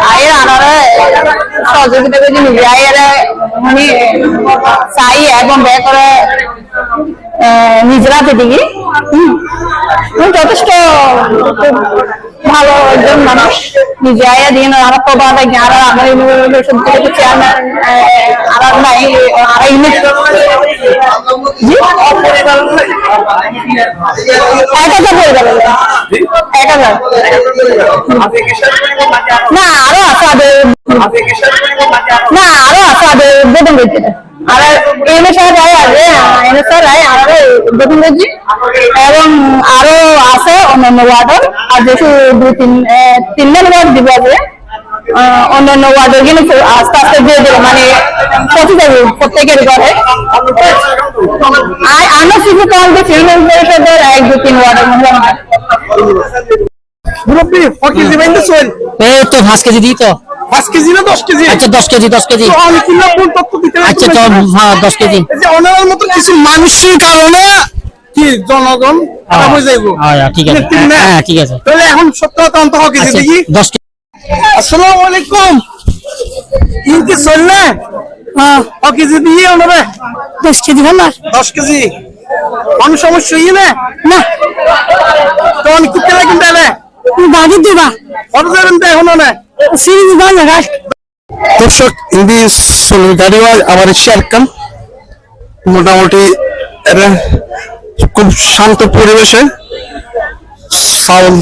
আয়ের আনারে সহযোগিতা করে নিজে আয়ের মানে চাই এবং ব্যয় করে নিজেরা দিকে যথেষ্ট ভালো একজন মানুষ নিজে আয়া দিয়ে আর প্রভাব আর আমার ইউনিভার্সিটি চেয়ারম্যান আর নাই আর ইউনিট 1000 হয়ে যাবে 1000 না আরো আছে না আরো আছে বেতন দিতে আর এনে স্যার আছে এনে স্যার আর বেতন দিচ্ছি এবং আরো আছে অন্যান্য ওয়ার্ডের আর যেহেতু 3 ওয়ার্ড দিব আছে অন্যান্য ওয়ার্ডের কিন্তু আস্তে আস্তে দিয়ে দেবে মানে পৌঁছে যাবে প্রত্যেকের ঘরে আর আমরা শুধু কাউন্টি ফিল্ম পরিষদের 1-2-3 ওয়ার্ডের মধ্যে মুরব্বি কেজি বাইন্দে চল এই তো 5 কেজি দিই তো 5 কেজি না 10 কেজি আচ্ছা 10 কেজি তো আমি কিনা কোন তত্ত্ব দিতে আচ্ছা তো হ্যাঁ 10 কেজি এই যে অনার মতো কিছু মানুষের কারণে কি জনগণ খারাপ হয়ে যাইবো হ্যাঁ ঠিক আছে হ্যাঁ ঠিক আছে তাহলে এখন সত্যতা অন্ত হোক কেজি দেখি 10 কেজি আসসালামু আলাইকুম ইনকে চললে হ্যাঁ কেজি দিয়ে ওনারে 10 কেজি ভালো 10 কেজি কোন সমস্যা হইলে না তো অনেক কিতে লাগেন তাহলে বাড়ি দিবা কত যাবেন তো এখন না সিরিজ ভালো রাখ দর্শক হিন্দি গাড়িওয়াল আমার শেয়ারকাম মোটামুটি এটা খুব শান্ত পরিবেশে সাউন্ড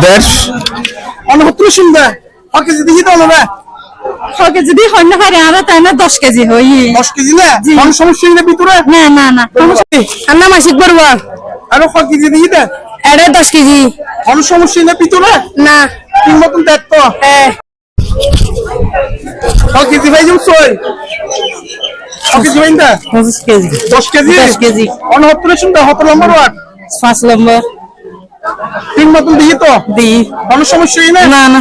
দেশ অনুভূতি শুনবে ওকে যদি দিতে হবে না ওকে যদি হয় না পারে আর তাই না 10 কেজি হই 10 কেজি না কোন সমস্যা নেই ভিতরে না না না আমরা মাসিক করব আর ওকে কেজি দিতে এটা 10 কেজি কোন সমস্যা নেই ভিতরে না তিন মতন দেখতো ওকে কেজি ভাই জুম সই ওকে কেজি ভাই না 10 কেজি 10 কেজি 10 কেজি অনুভূতি শুনবে কত নম্বর ওয়ার্ড 5 নম্বর তিন মতন দিই তো দি কোন সমস্যা নেই না না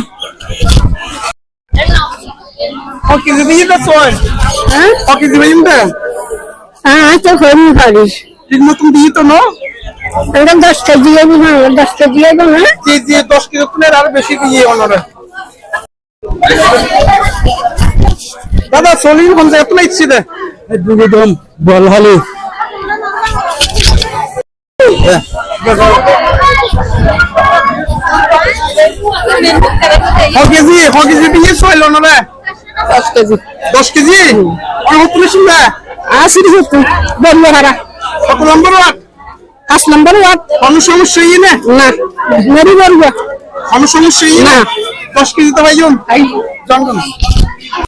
ওকে কেজি দিই তো সই হ্যাঁ ওকে কেজি ভাই না হ্যাঁ তো হইনি পারিস তিন মতন দিই তো না এটা 10 কেজি আমি না 10 কেজি না জি জি 10 কেজি কোনের আর বেশি দিয়ে ওনারা দাদা সলিন কোন জায়গা তুলে ইচ্ছে দে দুদম বল হলো কেজি দিয়ে সইল ওনারা 10 কেজি 10 কেজি আর তুলে শুনবে আসি দিতে বলবো হারা কত নম্বর ওয়ার্ড 5 নম্বর ওয়ার্ড কোন সমস্যা না না মেরি বলবো কোন সমস্যা না 10 কেজি তো ভাইজন আই জঙ্গল